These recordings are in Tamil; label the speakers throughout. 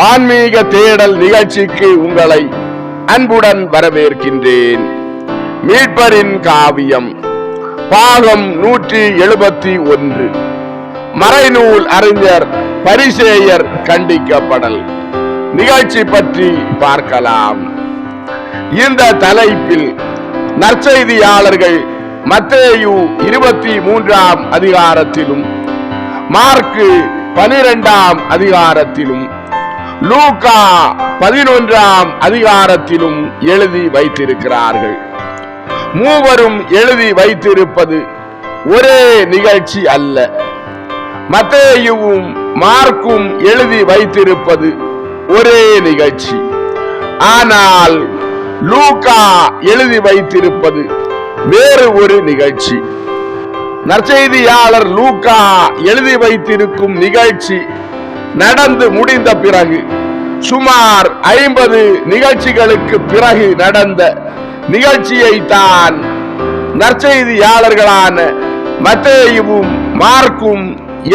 Speaker 1: ஆன்மீக தேடல் நிகழ்ச்சிக்கு உங்களை அன்புடன் வரவேற்கின்றேன். மீட்பரின் காவியம் பாகம் 171. மறைநூல் அறிஞர் பரிசேயர் கண்டிக்கப்படல் நிகழ்ச்சி பற்றி பார்க்கலாம். இந்த தலைப்பில் நற்செய்தியாளர்கள் மத்தேயு 23ஆம் அதிகாரத்திலும், மார்க்கு 12ஆம் அதிகாரத்திலும், லூக்கா 11ஆம் அதிகாரத்திலும் எழுதி வைத்திருக்கிறார்கள். மூவரும் எழுதி வைத்திருப்பது ஒரே நிகழ்ச்சி அல்ல. மத்தேயுவும் மார்க்கும் எழுதி வைத்திருப்பது ஒரே நிகழ்ச்சி. ஆனால் லூக்கா எழுதி வைத்திருப்பது வேறு ஒரு நிகழ்ச்சி. நற்செய்தியாளர் லூக்கா எழுதி வைத்திருக்கும் நிகழ்ச்சி நடந்து முடிந்த பிறகு, சுமார் 50 நிகழ்ச்சிகளுக்கு பிறகு நடந்த நிகழ்ச்சியை தான் நற்செய்தியாளர்களான மத்தேயுவும் மார்க்கும்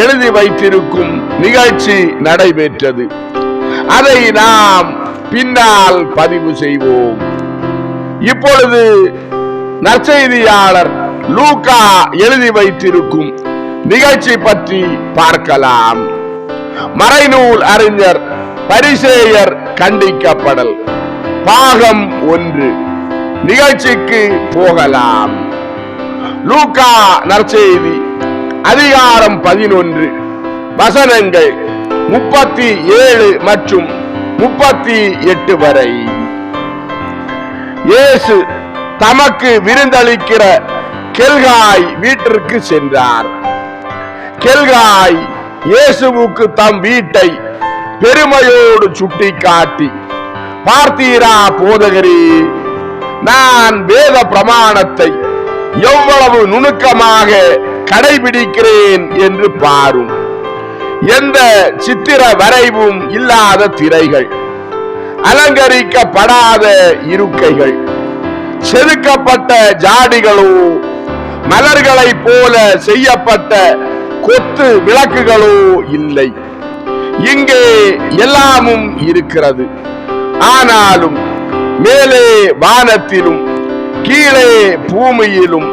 Speaker 1: எழுதி வைத்திருக்கும் நிகழ்ச்சி நடைபெற்றது. அதை நாம் பின்னால் பதிவு செய்வோம். இப்பொழுது நற்செய்தியாளர் லூக்கா எழுதி வைத்திருக்கும் நிகழ்ச்சி பற்றி பார்க்கலாம். மறைநூல் அறிஞர் பரிசேயர் கண்டிக்கப்படல் பாகம் 1 நிகழ்ச்சிக்கு போகலாம். லூக்கா நற்செய்தி அதிகாரம் 11 வசனங்கள் 37 மற்றும் 38 வரை. இயேசு தமக்கு விருந்தளிக்கிற கெல்காய் வீட்டிற்கு சென்றார். கெல்காய் இயேசுவுக்கு தம் வீட்டை பெருமையோடு சுட்டிக்காட்டி, பார்த்தீரா போதகரே, நான் வேத பிரமாணத்தை எவ்வளவு நுணுக்கமாக கடைபிடிக்கிறேன் என்று பாரும். எந்த சித்திர வரைவும் இல்லாத திரைகள், அலங்கரிக்கப்படாத இருக்கைகள், செதுக்கப்பட்ட ஜாடிகளோ, மலர்களை போல செய்யப்பட்ட கொத்து விளக்குகளோ இல்லை. இங்கே எல்லாமும் இருக்கிறது. ஆனாலும் மேலே வானத்திலும் கீழே பூமியிலும்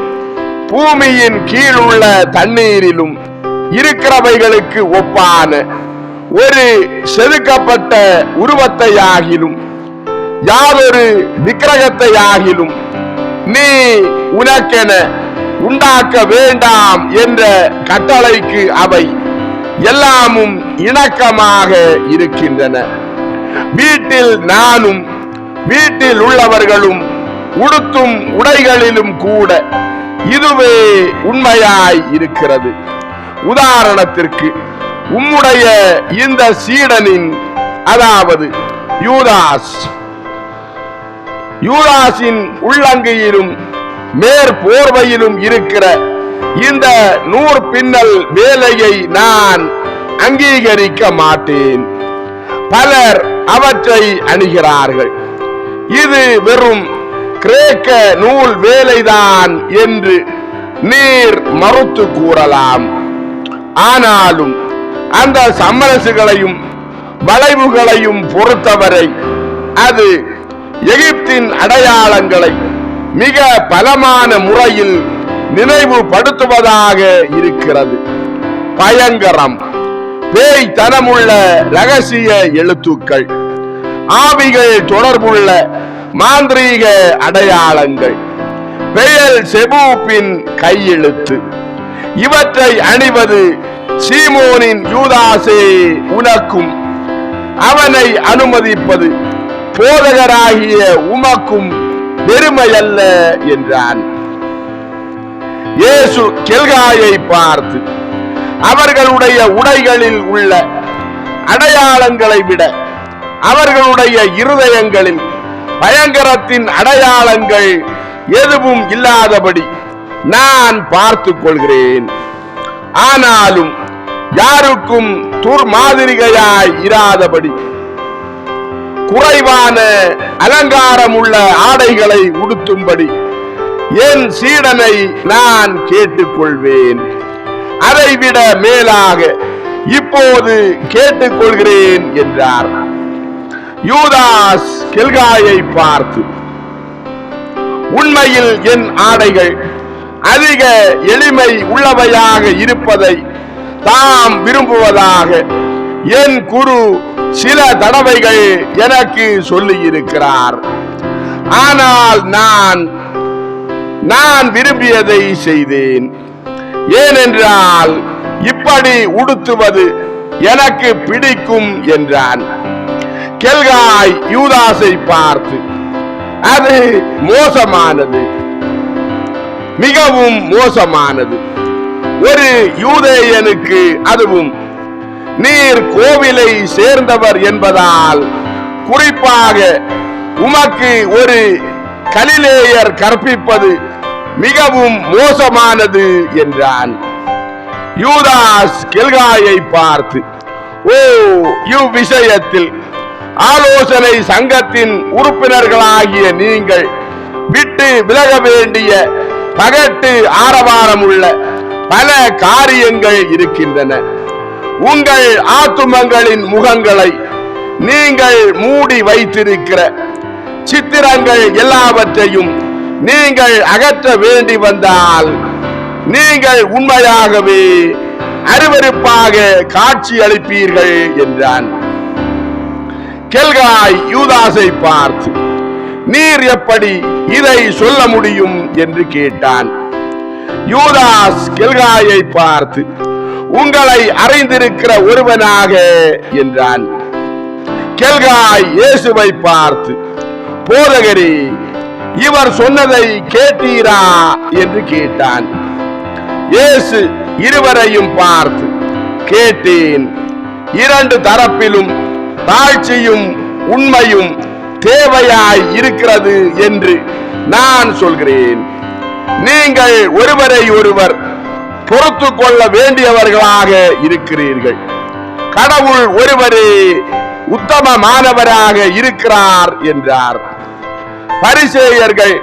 Speaker 1: பூமியின் கீழுள்ள தண்ணீரிலும் இருக்கிறவைகளுக்கு ஒப்பான ஒரு செதுக்கப்பட்ட உருவத்தையாகிலும் யாதொரு விக்கிரகத்தையாகிலும் நீ உனக்கென உண்டாக்க வேண்டாம் என்ற கட்டளைக்கு அவை எல்லாமும் இணக்கமாக இருக்கின்றன. வீட்டில் நானும் வீட்டில் உள்ளவர்களும் உடுத்தும் உடைகளிலும் கூட இதுவே உண்மையாய் இருக்கிறது. உதாரணத்திற்கு, உம்முடைய இந்த சீடனின், அதாவது யூதாஸின் உள்ளங்கையிலும் மேற்போர்வையிலும் இருக்கிற இந்த நூற் பின்னல் வேலையை நான் அங்கீகரிக்க மாட்டேன். பலர் அவற்றை அணிகிறார்கள். இது வெறும் கிரேக்க நூல் வேலைதான் என்று நீர் மறுத்து கூறலாம். ஆனாலும் அந்த சமரசுகளையும் வளைவுகளையும் பொறுத்தவரை அது எகிப்தின் அடையாளங்களை மிக பலமான முறையில் நினைவுபடுத்துவதாக இருக்கிறது. பயங்கரம், பேய்த்தனமுள்ள இரகசிய எழுத்துக்கள், ஆவிகள் தொடர்புள்ள மாந்திரீக அடையாளங்கள், பெயர் செபூப்பின் கையெழுத்து, இவற்றை அணிவது சீமோனின் யூதாசே உனக்கும், அவனை அனுமதிப்பது போதகராகிய உமக்கும் பெருமையல்ல என்றான். இயேசு கெல்காயை பார்த்து, அவர்களுடைய உடைகளில் உள்ள அடையாளங்களை விட அவர்களுடைய இருதயங்களில் பயங்கரத்தின் அடையாளங்கள் எதுவும் இல்லாதபடி நான் பார்த்துக் கொள்கிறேன். ஆனாலும் யாருக்கும் துர்மாதிரிகையாய் இராதபடி குறைவான அலங்காரம் உள்ள ஆடைகளை உடுத்தும்படி என் சீடனை நான் கேட்டுக்கொள்வேன். அதைவிட மேலாக இப்போது கேட்டுக்கொள்கிறேன் என்றார். யூதாஸ் கெல்காயை பார்த்து, உண்மையில் என் ஆடைகள் அதிக எளிமை உள்ளவையாக இருப்பதை தாம் விரும்புவதாக என் குரு சில தடவைகள் எனக்கு சொல்லி இருக்கிறார். ஆனால் நான் விரும்பியதை செய்தேன். ஏனென்றால் இப்படி உடுத்துவது எனக்கு பிடிக்கும் என்றான். கெல்காய் யூதாசை பார்த்து, அது மோசமானது, மிகவும் மோசமானது. ஒரு யூதேயனுக்கு, அதுவும் நீர் கோவிலை சேர்ந்தவர் என்பதால் குறிப்பாக உமக்கு ஒரு கலிலேயர் கற்பிப்பது மிகவும் மோசமானது என்றான். யூதாஸ் கெல்காயை பார்த்து, ஓ, இவ்விஷயத்தில் ஆலோசனை சங்கத்தின் உறுப்பினர்களாகிய நீங்கள் விட்டு விலக வேண்டிய பகட்டு ஆரவாரமுள்ள பல காரியங்கள் இருக்கின்றன. உங்கள் ஆத்துமங்களின் முகங்களை நீங்கள் மூடி வைத்திருக்கிற சித்திரங்கள் எல்லாவற்றையும் நீங்கள் அகற்ற வேண்டி வந்தால் நீங்கள் உண்மையாகவே அருவருப்பாக காட்சி அளிப்பீர்கள் என்றான். கெல்காய் யூதாசை பார்த்து, நீர் எப்படி இதை சொல்ல முடியும் என்று கேட்டான். யூதாஸ் கெல்காயை பார்த்து, உங்களை அறிந்திருக்கிற ஒருவனாக என்றான். கெல்காய் இயேசுவை பார்த்து, போதகரே, இவர் சொன்னதை கேட்டீரா என்று கேட்டான். இயேசு இருவரையும் பார்த்து, கேட்டேன். இரண்டு தரப்பிலும் தாழ்ச்சியும் உண்மையும் தேவையாய் இருக்கிறது என்று நான் சொல்கிறேன். நீங்கள் ஒருவரை ஒருவர் பொறுத்து கொள்ள வேண்டியவர்களாக இருக்கிறீர்கள். கடவுள் ஒருவரே உத்தமமானவராக இருக்கிறார் என்றார். பரிசேயர்கள்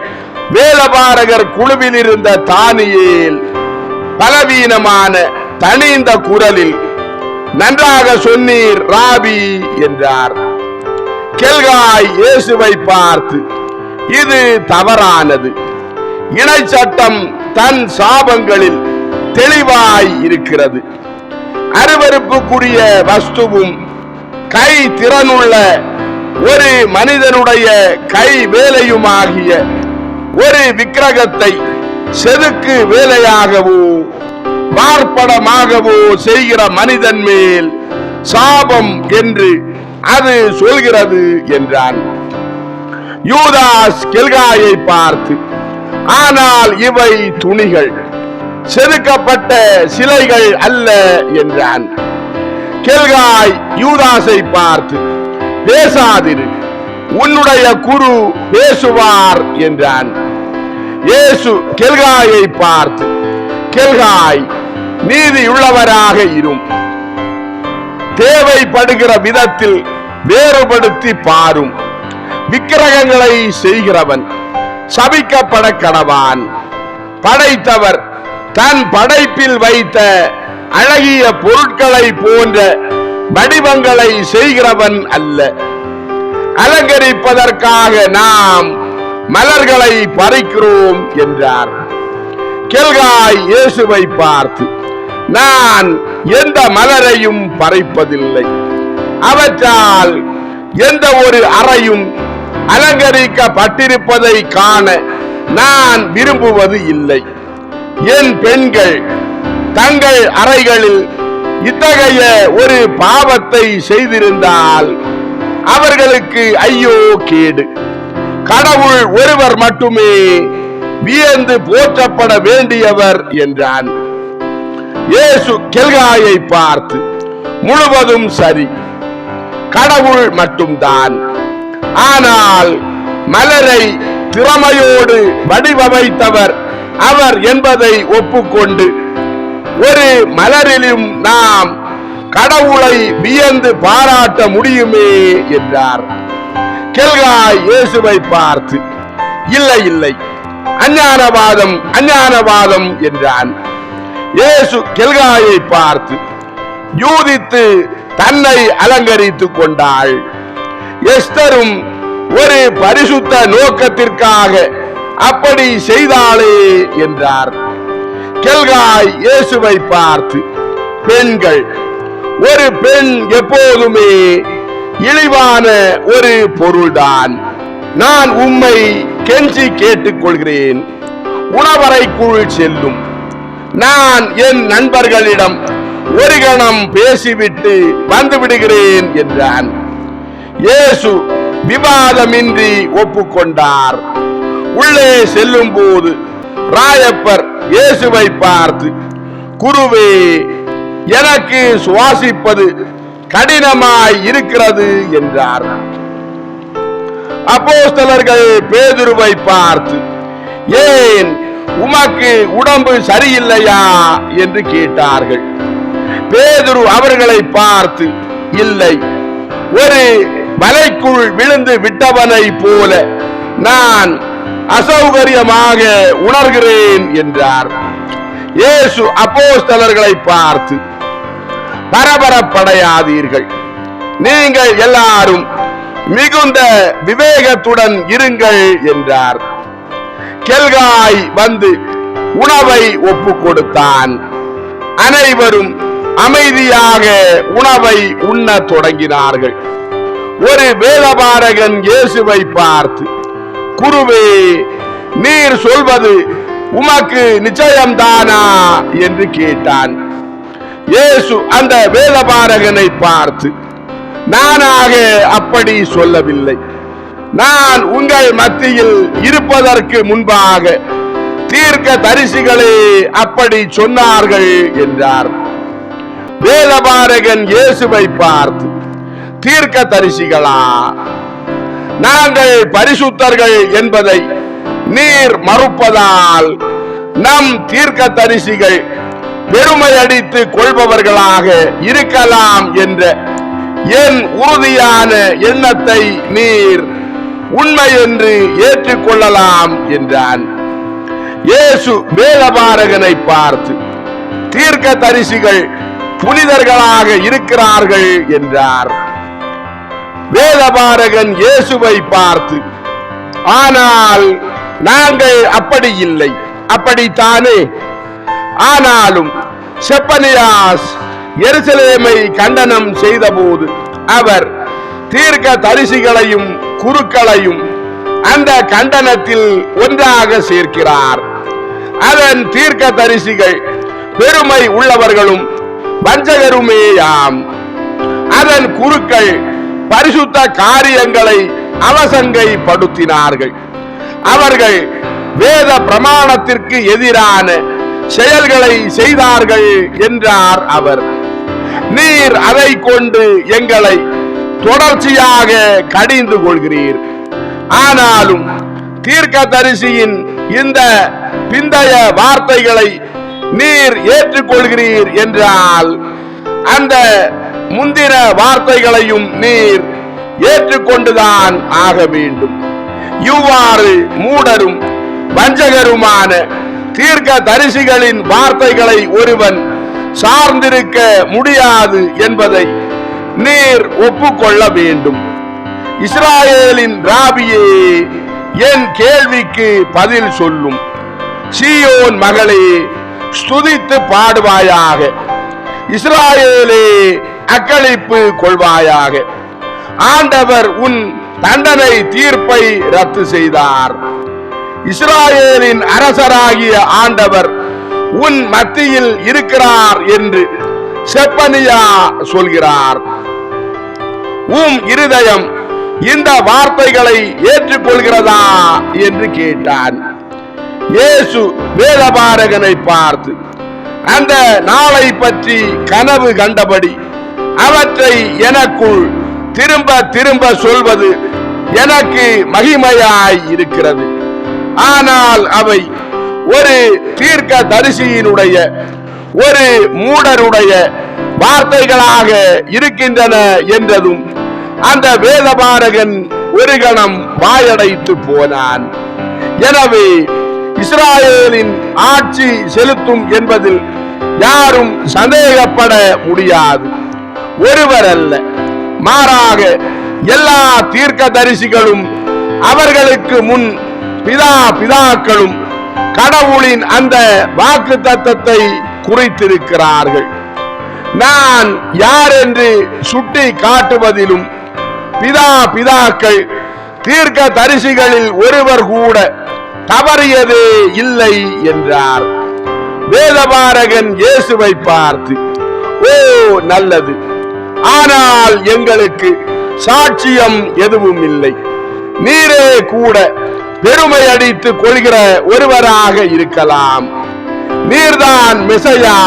Speaker 1: வேலபாரகர் குழுவில் இருந்த தானியேல் பலவீனமான தனிந்த குரலில், நன்றாக சொன்னீர் ராபி என்றார். கெல்காய் இயேசுவை பார்த்து, இது தவறானது. இணைச்சட்டம் தன் சாபங்களில் தெளிவாய் இருக்கிறது. அருவருப்புக்குரிய வஸ்துவும் கை திறனுள்ள ஒரு மனிதனுடைய கை வேலையுமாகிய ஒரு விக்கிரகத்தை செதுக்கு வேலையாகவோ வார்ப்படமாகவோ செய்கிற மனிதன் மேல் சாபம் என்று அது சொல்கிறது என்றான். யூதாஸ் கெல்காயை பார்த்து, ஆனால் இவை துணிகள், செதுக்கப்பட்ட சிலைகள் அல்ல என்றான். கெல்காய் யூதாசை பார்த்து, பேசாதிரு, உன்னுடைய குரு பேசுவார் என்றான். இயேசு கெல்காயை பார்த்து, கெல்காய், நீதியுள்ளவராக இரும். தேவைப்படுகிற விதத்தில் வேறுபடுத்தி பாரும். விக்கிரகங்களை செய்கிறவன் சபிக்கப்பட கடவான். படைத்தவர் தன் படைப்பில் வைத்த அழகிய பொருட்களை போன்ற வடிவங்களை செய்கிறவன் அல்ல. அலங்கரிப்பதற்காக நாம் மலர்களை பறிக்கிறோம் என்றார். கெல்காய் இயேசுவை பார்த்து, நான் எந்த மலரையும் பறிப்பதில்லை. அவற்றால் எந்த ஒரு அறையும் அலங்கரிக்கப்பட்டிருப்பதை காண நான் விரும்புவது இல்லை. என் பெண்கள் தங்கள் அறைகளில் இத்தகைய ஒரு பாவத்தை செய்திருந்தால் அவர்களுக்கு ஐயோ கேடு. கடவுள் ஒருவர் மட்டுமே வியந்து போற்றப்பட வேண்டியவர் என்றான். இயேசு கெல்காயை பார்த்து, முழுவதும் சரி, கடவுள் மட்டும்தான். ஆனால் மலரை திறமையோடு வடிவமைத்தவர் அவர் என்பதை ஒப்புக்கொண்டு ஒரு மலரிலும் நாம் கடவுளை வியந்து பாராட்ட முடியுமே என்றார். கெல்காய் இயேசுவை பார்த்து, இல்லை இல்லை, அஞ்ஞானவாதம் அஞ்ஞானவாதம் என்றான். இயேசு கெல்காயை பார்த்து, யூதித்து தன்னை அலங்கரித்துக் கொண்டாள். எஸ்தரும் ஒரு பரிசுத்த நோக்கத்திற்காக அப்படி செய்தாளே என்றார். கெல்காய் இயேசுவை பார்த்து, பெண்கள், ஒரு பெண் எப்போதுமே இழிவான ஒரு பொருள்தான். நான் உம்மை கெஞ்சி கேட்டுக்கொள்கிறேன், உணவறைக்குள் செல்லும். நான் என் நண்பர்களிடம் ஒரு கணம் பேசிவிட்டு வந்து விடுகிறேன் என்றான். இயேசு விவாதமின்றி ஒப்புக்கொண்டார். உள்ளே செல்லும் போது ராயப்பர் இயேசுவை பார்த்து, குருவே, எனக்கு சுவாசிப்பது கடினமாய் இருக்கிறது என்றார். அப்போஸ்தலர்கள் பேதுருவை பார்த்து, ஏன், உமக்கு உடம்பு சரியில்லையா என்று கேட்டார்கள். பேதுரு அவர்களை பார்த்து, இல்லை, ஒரு மலைக்குள் விழுந்து விட்டவனை போல நான் அசௌகரியமாக உணர்கிறேன் என்றார். இயேசு அப்போஸ்தலர்களை பார்த்து, பரபரப்படையாதீர்கள், நீங்கள் எல்லாரும் மிகுந்த விவேகத்துடன் இருங்கள் என்றார். கெல்காய் வந்து உணவை ஒப்பு கொடுத்தான். அனைவரும் அமைதியாக உணவை உண்ண தொடங்கினார்கள். ஒரு வேதபாரகன் இயேசுவை பார்த்து, குருவே, நீர் சொல்வது உமக்கு நிச்சயம்தானா என்று கேட்டான். இயேசு அந்த வேதபாரகனை பார்த்து, நானாக அப்படி சொல்லவில்லை. நான் உங்கள் மத்தியில் இருப்பதற்கு முன்பாக தீர்க்க தரிசிகளே அப்படி சொன்னார்கள் என்றார். வேதபாரகன் இயேசுவை பார்த்து, தீர்க்க தரிசிகளா? நாங்கள் பரிசுத்தர்கள் என்பதை நீர் மறுப்பதால் நம் தீர்க்க தரிசிகள் பெருமையடித்து கொள்பவர்களாக இருக்கலாம் என்ற என் உறுதியான எண்ணத்தை நீர் உண்மை என்று ஏற்றுக்கொள்ளலாம் என்றான். இயேசு வேதபாரகனை பார்த்து, தீர்க்க தரிசிகள் புனிதர்களாக இருக்கிறார்கள் என்றார். வேதபாரகன் இயேசுவை பார்த்து, ஆனால் நாங்கள் அப்படி இல்லை, அப்படித்தானே? ஆனாலும் செப்பனியாஸ் எருசலேமை கண்டனம் செய்தபோது அவர் தீர்க்க தரிசிகளையும் குருக்களையும் அந்த கண்டனத்தில் ஒன்றாக சேர்க்கிறார். அதன் தீர்க்க தரிசிகள் பெருமை உள்ளவர்களும் வஞ்சகருமேயாம். அதன் குருக்கள் பரிசுத்த காரியங்களை அவசங்கைப்படுத்தினார்கள். அவர்கள் வேத பிரமாணத்திற்கு எதிரான செயல்களை செய்தார்கள் என்றார் அவர். நீர் அதை கொண்டு எங்களை தொடர்ச்சியாக கடிந்து கொள்கிறீர். ஆனாலும் தீர்க்கதரிசியின் இந்த பிந்தைய வார்த்தைகளை நீர் ஏற்றுக்கொள்கிறீர் என்றால் அந்த முந்தின வார்த்தைகளையும் நீர் ஏற்றுக்கொண்டுதான் ஆக வேண்டும். இவ்வாறு மூடரும் வஞ்சகருமான தீர்க்க தரிசிகளின் வார்த்தைகளை ஒருவன் சார்ந்திருக்க முடியாது என்பதை நீர் ஒப்புக்கொள்ள வேண்டும். இஸ்ராயேலின் ராபியே, என் கேள்விக்கு பதில் சொல்லும். சீயோன் மகளே, ஸ்துதித்து பாடுவாயாக. இஸ்ராயேலே, அக்களிப்பு கொள்வாயாக. ஆண்டவர் உன் தண்டனை தீர்ப்பை ரத்து செய்தார். இஸ்ராயேலின் அரசராகிய ஆண்டவர் உன் மத்தியில் இருக்கிறார் என்று செப்பனியா சொல்கிறார். உம் இருதயம் இந்த வார்த்தைகளை ஏற்றுக்கொள்கிறதா என்று கேட்டான். இயேசு வேதபாரகனை பார்த்து, அந்த நாளை பற்றி கனவு கண்டபடி அவற்றை எனக்குள் திரும்ப திரும்ப சொல்வது எனக்கு மகிமையாய் இருக்கிறது. ஆனால் அவை ஒரு தீர்க்க தரிசியினுடைய ஒரு மூடருடைய வார்த்தைகளாக இருக்கின்றன என்றதும் அந்த வேதபாரகன் ஒரு கணம் வாயடைத்து போனான். எனவே இஸ்ராயேலின் ஆட்சி செலுத்தும் என்பதில் யாரும் சந்தேகப்பட முடியாது. ஒருவர் அல்ல, மாறாக எல்லா தீர்க்கதரிசிகளும் அவர்களுக்கு முன் பிதாக்களும் கடவுளின் அந்த வாக்குத்தத்தத்தை குறித்திருக்கிறார்கள். நான் யார் என்று சுட்டி காட்டுவதிலும் பிதாக்கள் தீர்க்க தரிசிகளில் ஒருவர் கூட தவறியதே இல்லை என்றார். வேதபாரகன் இயேசுவை பார்த்து, ஓ நல்லது, ஆனால் எங்களுக்கு சாட்சியம் எதுவும் இல்லை. நீரே கூட பெருமை அடித்துக் கொள்கிற ஒருவராக இருக்கலாம். நீர்தான் மெசியா,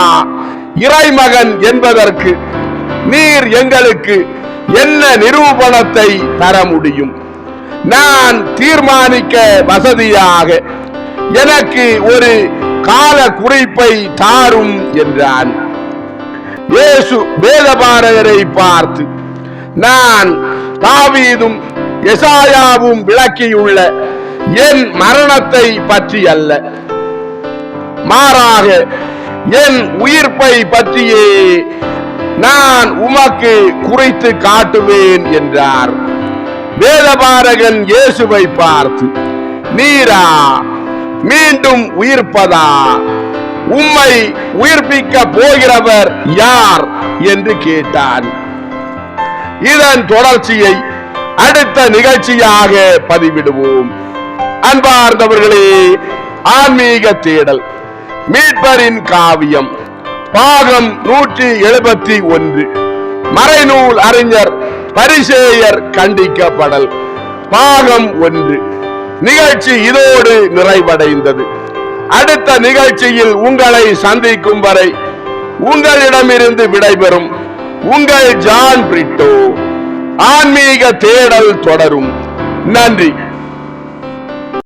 Speaker 1: இறைமகன் என்பதற்கு நீர் எங்களுக்கு என்ன நிரூபணத்தை தர முடியும்? நான் தீர்மானிக்க வசதியாக எனக்கு ஒரு கால குறிப்பை தாரும் என்றான். இயேசு வேதபாரகரை பார்த்து, நான் தாவீதும் எசாயாவும் விளக்கியுள்ள என் மரணத்தை பற்றி அல்ல, மாறாக என் உயிர்ப்பை பற்றியே நான் உமக்கு குறித்து காட்டுவேன் என்றார். வேதபாரகன் இயேசுவை பார்த்து, நீரா மீண்டும் உயிர்ப்பதா? உம்மை உயிர்ப்பிக்க போகிறவர் யார் என்று கேட்டான். இதன் தொடர்ச்சியை அடுத்த நிகழ்ச்சியாக பதிவிடுவோம். அன்பார்ந்தவர்களே, ஆன்மீக தேடல் மீட்பரின் காவியம் பாகம் 171 மறைநூல் அறிஞர் பரிசேயர் கண்டிக்கப்படல் பாகம் 1 நிகழ்ச்சி இதோடு நிறைவடைந்தது. அடுத்த நிகழ்ச்சியில் உங்களை சந்திக்கும் வரை உங்களிடமிருந்து விடைபெறும் உங்கள் ஜான் பிரிட்டோ. ஆன்மீக தேடல் தொடரும். நன்றி.